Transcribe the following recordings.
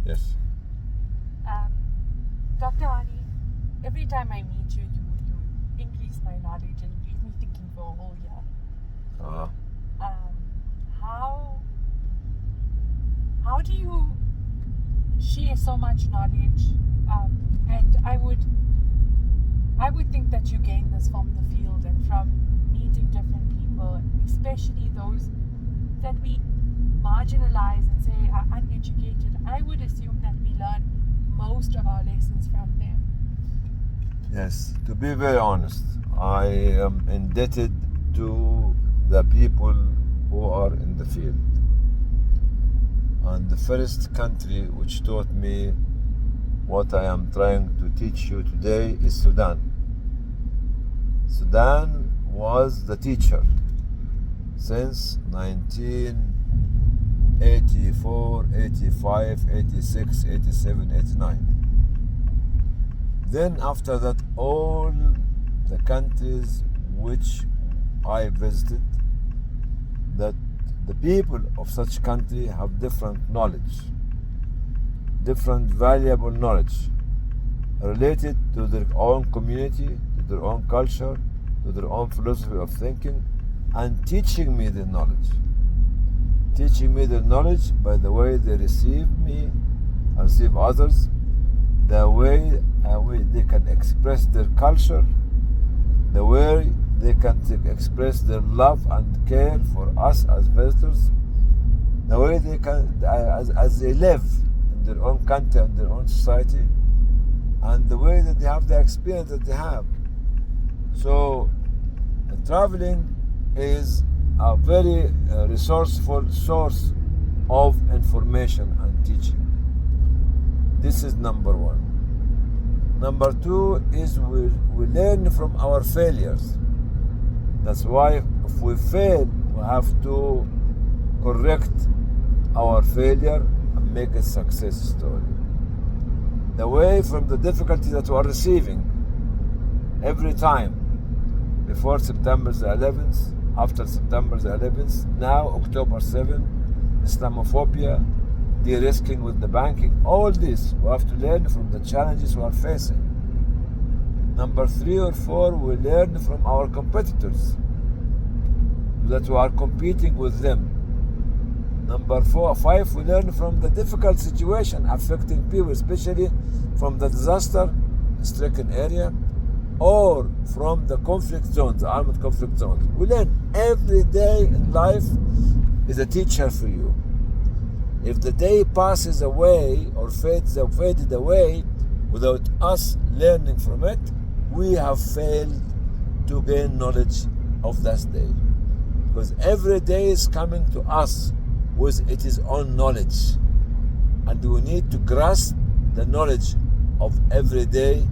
Yes. Dr. Ani, every time I meet you, you increase my knowledge and you leave me thinking for a whole year. Uh, How do you share so much knowledge? And I would think that you gain this from the field and from meeting different people, especially those that we marginalize and say are uneducated. I would assume that we learn most of our lessons from them. yes. To be very honest, I am indebted to the people who are in the field. And the first country which taught me what I am trying to teach you today is Sudan. Sudan was the teacher since 1984, 85, 86, 87, 89. Then after that, all the countries which I visited, that the people of such country have different knowledge, different valuable knowledge related to their own community, to their own culture, to their own philosophy of thinking, and teaching me the knowledge. Teaching me the knowledge by the way they receive me, and receive others, the way they can express their culture, the way they can express their love and care for us as visitors, the way they can, as they live in their own country and their own society, and the way that they have the experience that they have. So, traveling is a very resourceful source of information and teaching. This is number one. Number two is we learn from our failures. That's why if we fail, we have to correct our failure and make a success story. The way from the difficulty that we are receiving every time, before September the 11th, after September the 11th, now October 7th, Islamophobia, de-risking with the banking, all this, we have to learn from the challenges we are facing. Number 3 or 4, we learn from our competitors, that we are competing with them. Number 4 or 5, we learn from the difficult situation affecting people, especially from the disaster-stricken area, or from the conflict zones, the armed conflict zones. We learn every day in life is a teacher for you. If the day passes away or faded away without us learning from it, we have failed to gain knowledge of that day. Because every day is coming to us with its own knowledge. And we need to grasp the knowledge of every day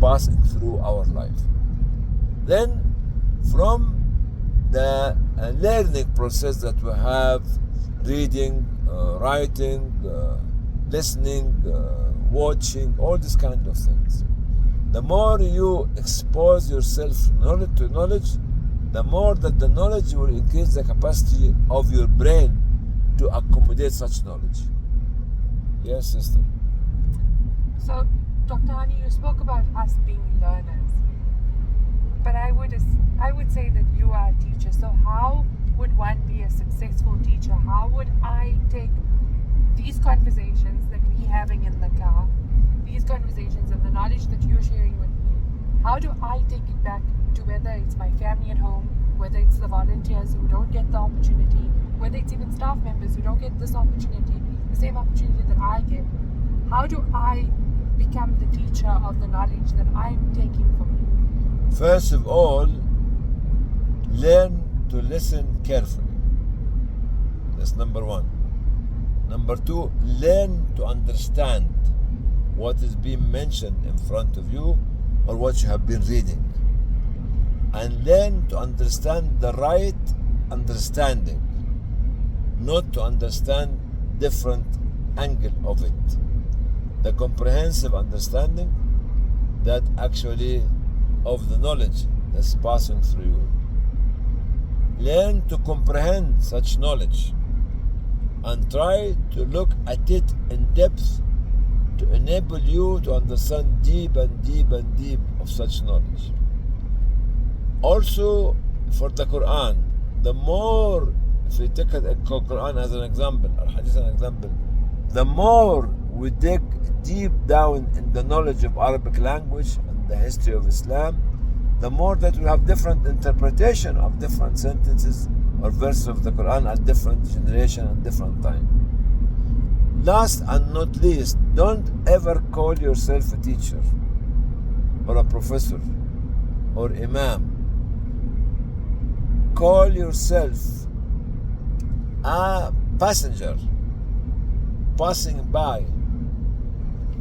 passing through our life. Then, from the learning process that we have, reading, writing, listening, watching, all these kind of things. The more you expose yourself to knowledge, the more that the knowledge will increase the capacity of your brain to accommodate such knowledge. Yes, sister. So, Dr. Hani, you spoke about us being learners, but I would say that you are a teacher. So how would one be a successful teacher? How would I take these conversations that we're having in the car, these conversations and the knowledge that you're sharing with me, how do I take it back to whether it's my family at home, whether it's the volunteers who don't get the opportunity, whether it's even staff members who don't get this opportunity, the same opportunity that I get? How do I become the teacher of the knowledge that I'm taking from you? First of all, learn to listen carefully. That's number one. Number two, learn to understand what is being mentioned in front of you or what you have been reading. And learn to understand the right understanding, not to understand different angle of it. The comprehensive understanding that actually of the knowledge that's passing through you. Learn to comprehend such knowledge and try to look at it in depth to enable you to understand deep and deep and deep of such knowledge. Also, for the Quran, the more, if we take the Quran as an example, or Hadith as an example, the more we dig deep down in the knowledge of Arabic language and the history of Islam, the more that we have different interpretation of different sentences or verses of the Quran at different generation and different time. Last and not least, don't ever call yourself a teacher or a professor or imam. Call yourself a passenger passing by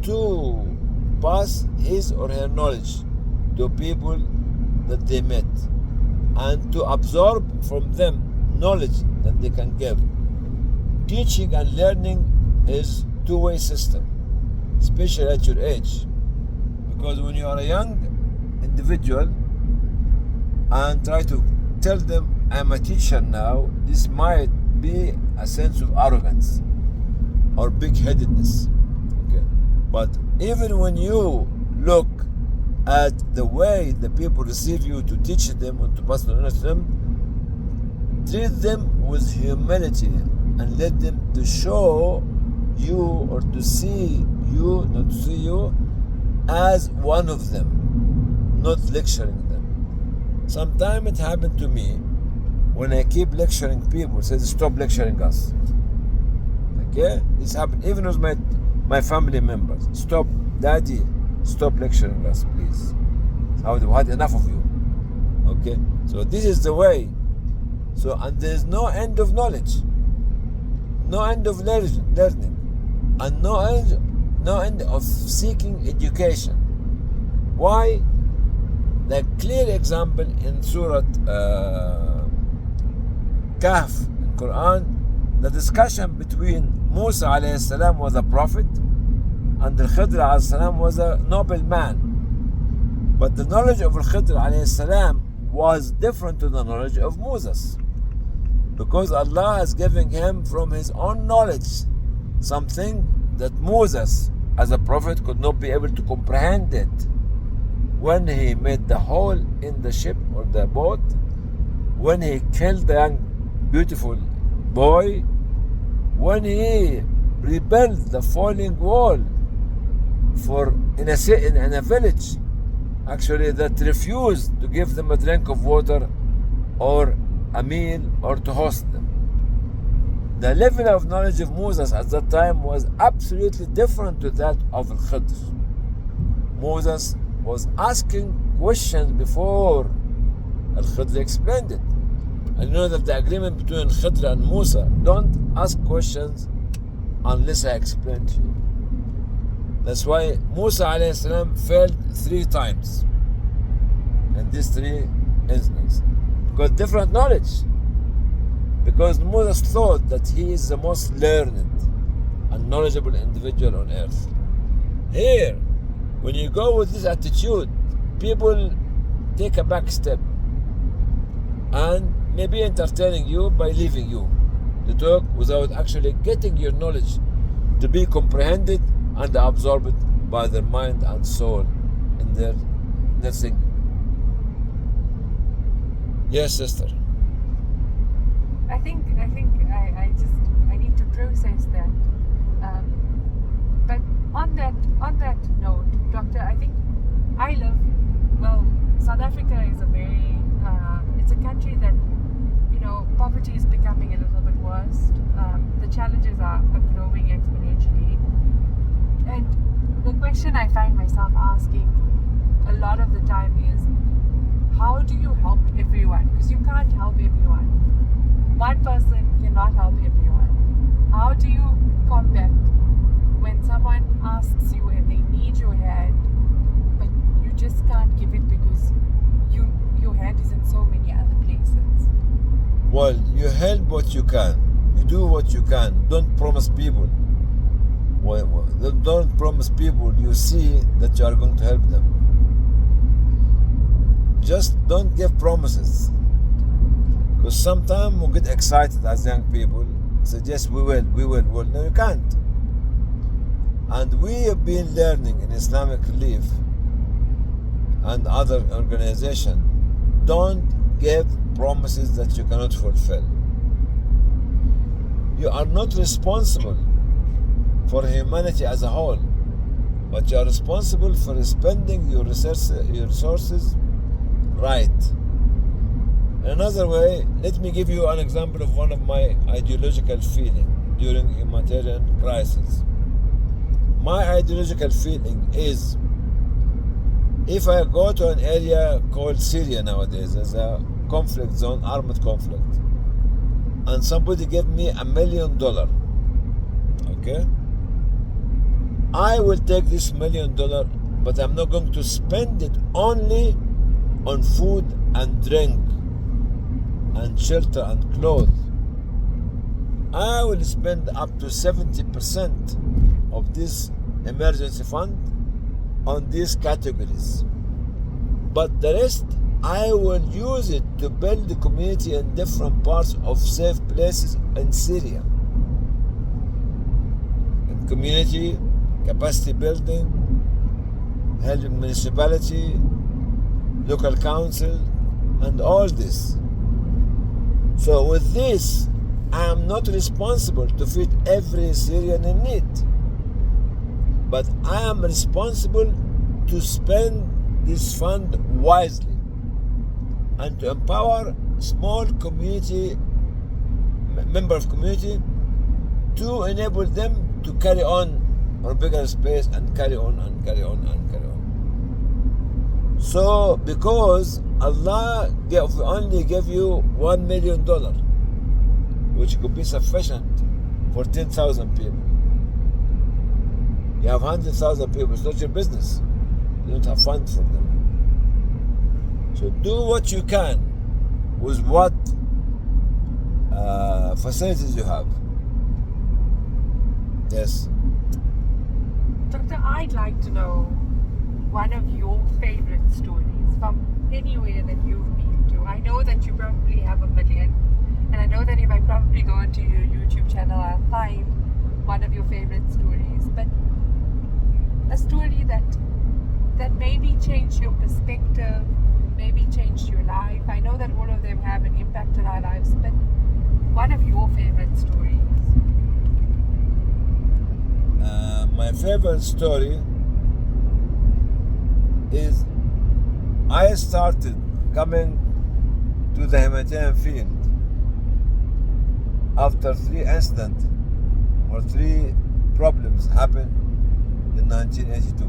to pass his or her knowledge to people that they met and to absorb from them knowledge that they can give. Teaching and learning is two-way system, especially at your age, because when you are a young individual and try to tell them I'm a teacher now, this might be a sense of arrogance or big-headedness. Okay, but even when you look at the way the people receive you to teach them and to pass knowledge to them, treat them with humility and let them to show you or to see you, not to see you as one of them, not lecturing them. Sometimes it happened to me when I keep lecturing people, says stop lecturing us. Okay, this happened even with my family members. Stop, daddy, stop lecturing us, please. We had enough of you. Okay, so this is the way. So, and there is no end of knowledge, no end of learning, and no end of seeking education. Why? The clear example in Surah Kahf in Quran, the discussion between Musa alayhi salam was a prophet and Al-Khidr alayhi salam was a noble man. But the knowledge of Al-Khidr alayhi salam was different to the knowledge of Moses, because Allah is giving him from his own knowledge something that Moses as a prophet could not be able to comprehend it. When he made the hole in the ship or the boat, when he killed the young beautiful boy, when he rebuilt the falling wall in a village actually that refused to give them a drink of water or a meal or to host them. The level of knowledge of Moses at that time was absolutely different to that of Al-Khidr. Moses was asking questions before Al-Khidr explained it. And you know that the agreement between Khidr and Musa, don't ask questions unless I explain to you. That's why Musa alayhi salam failed 3 times in these 3 instances. Because different knowledge. Because Moses thought that he is the most learned and knowledgeable individual on earth. Here, when you go with this attitude, people take a back step and maybe entertaining you by leaving you to talk without actually getting your knowledge to be comprehended and absorbed by their mind and soul in their thinking. Yes, sister. I think I need to process that. But on that note, Doctor, I think South Africa is it's a country that, poverty is becoming a little bit worse. The challenges are growing exponentially. And the question I find myself asking a lot of the time is, how do you help everyone? Because you can't help everyone. One person cannot help everyone. How do you combat when someone asks you and they need your hand, but you just can't give it because your hand is in so many other places? Well, you help what you can. You do what you can. Don't promise people. Don't promise people you see that you are going to help them. Just don't give promises. Because sometimes we get excited as young people, say, yes, we will. No, you can't. And we have been learning in Islamic Relief and other organizations, don't give promises that you cannot fulfill. You are not responsible for humanity as a whole, but you are responsible for spending your resources right. Another way, let me give you an example of one of my ideological feelings during humanitarian crisis. My ideological feeling is, if I go to an area called Syria nowadays as a conflict zone, armed conflict, and somebody gave me $1 million, okay? I will take this $1 million, but I'm not going to spend it only on food and drink and shelter and clothes. I will spend up to 70% of this emergency fund on these categories. But the rest, I will use it to build the community in different parts of safe places in Syria. In community, capacity building, helping municipality, local council, and all this. So with this, I am not responsible to feed every Syrian in need, but I am responsible to spend this fund wisely and to empower small community, member of community, to enable them to carry on bigger space and carry on and carry on and carry on. So because Allah only gave you $1 million, which could be sufficient for 10,000 people. You have 100,000 people, it's not your business. You don't have funds for them. So do what you can with what facilities you have. Yes. Doctor, I'd like to know one of your favorite stories from anywhere that you've been to. I know that you probably have a million, and I know that if I probably go onto your YouTube channel, I'll find one of your favorite stories. But a story that maybe changed your perspective, maybe changed your life. I know that all of them have an impact on our lives, but one of your favorite stories. My favorite story is I started coming to the humanitarian field after 3 incidents or 3 problems happened in 1982.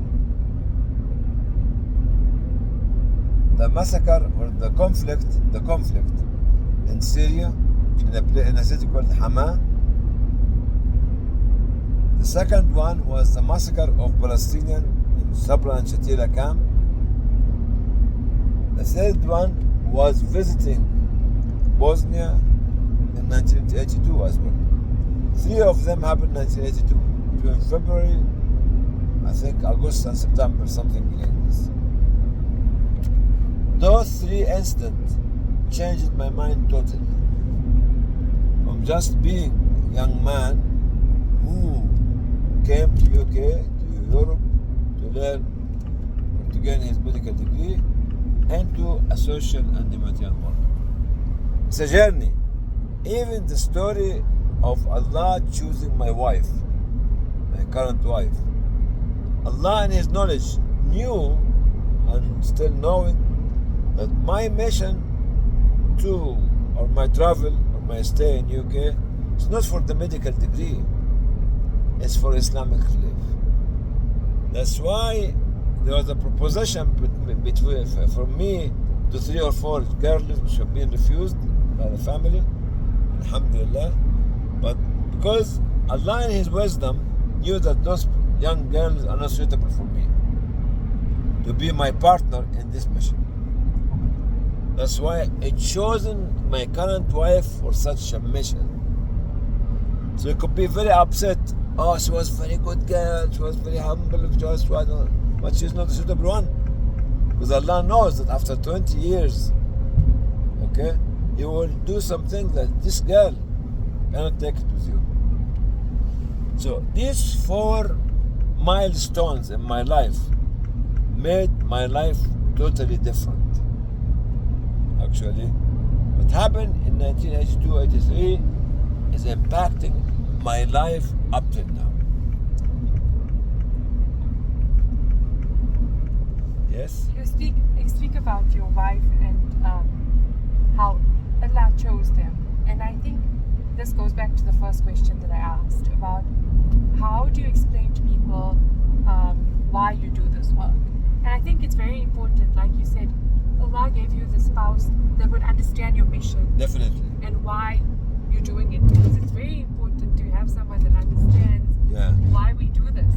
The massacre or the conflict in Syria, in a city called Hama. The second one was the massacre of Palestinians in Sabra and Shatila camp. The third one was visiting Bosnia in 1982 as well. 3 of them happened in 1982, between February, I think August and September, something like this. Those 3 incidents changed my mind totally. From just being a young man who came to UK, to Europe, to learn or to gain his medical degree, into a social and humanitarian worker. It's a journey. Even the story of Allah choosing my wife, my current wife. Allah in His knowledge knew and still knowing that my mission or my travel or my stay in UK is not for the medical degree, it's for Islamic relief. That's why there was a proposition from me to 3 or 4 girls which have been refused by the family, alhamdulillah. But because Allah in His wisdom knew that those young girls are not suitable for me to be my partner in this mission. That's why I chosen my current wife for such a mission. So you could be very upset. Oh, she was a very good girl, she was very humble, but she's not a suitable one. Because Allah knows that after 20 years, okay, He will do something that this girl cannot take it with you. So these 4 milestones in my life made my life totally different. Actually, what happened in 1982-83 is impacting my life up till now. Yes? You speak about your wife and how Allah chose them. And I think this goes back to the first question that I asked about how do you explain to people why you do this work. And I think it's very important, like you said, Allah gave you the spouse that would understand your mission. Definitely. And why you're doing it. Because it's very important to have someone that understands why we do this.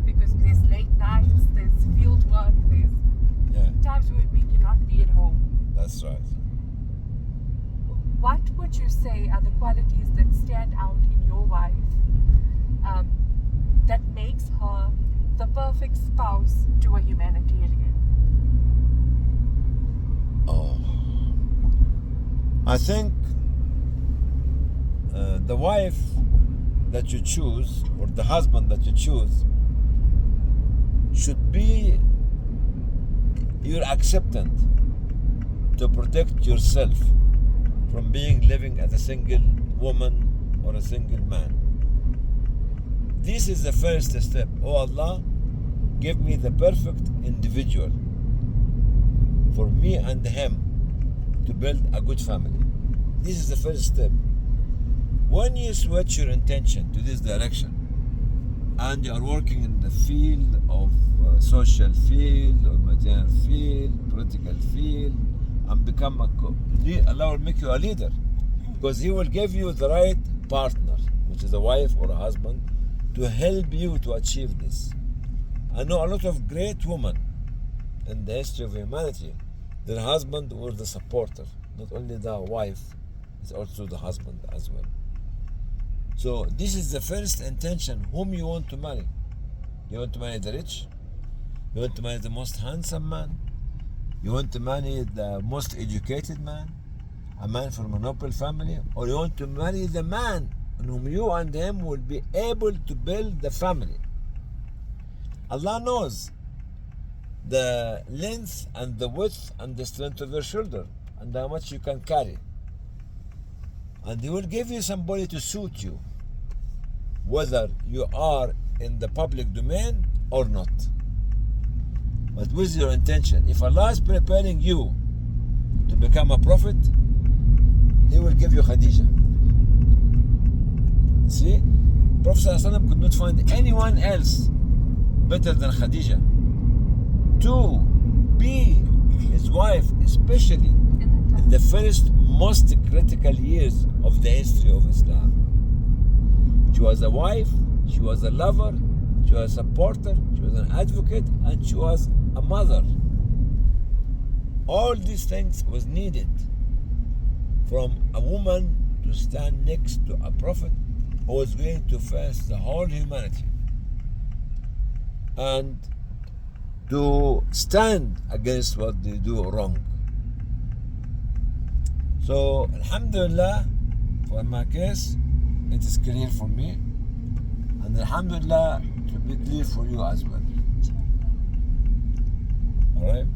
Because there's late nights, there's field work, there's times when we cannot be at home. That's right. What would you say are the qualities that stand out in your wife that makes her the perfect spouse to a humanitarian? Oh, I think the wife that you choose or the husband that you choose should be your acceptant to protect yourself from being living as a single woman or a single man. This is the first step. Oh Allah, give me the perfect individual for me and him to build a good family. This is the first step. When you switch your intention to this direction and you are working in the field of social field or material field, political field, and become Allah will make you a leader, because He will give you the right partner, which is a wife or a husband, to help you to achieve this. I know a lot of great women in the history of humanity. Their husband was the supporter, not only the wife, it's also the husband as well. So this is the first intention. Whom you want to marry? You want to marry the rich? You want to marry the most handsome man? You want to marry the most educated man? A man from a noble family? Or you want to marry the man in whom you and him will be able to build the family? Allah knows the length and the width and the strength of your shoulder and how much you can carry. And He will give you somebody to suit you, whether you are in the public domain or not. But with your intention, if Allah is preparing you to become a prophet, He will give you Khadija. See, Prophet ﷺ could not find anyone else better than Khadija to be his wife, especially in the first most critical years of the history of Islam. She was a wife, she was a lover, she was a supporter, she was an advocate, and she was a mother. All these things was needed from a woman to stand next to a prophet who was going to face the whole humanity and to stand against what they do wrong. So, Alhamdulillah, for my case, it is clear for me, and Alhamdulillah, it will be clear for you as well. Alright?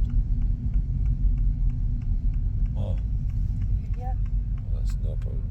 Oh. Yeah. That's no problem.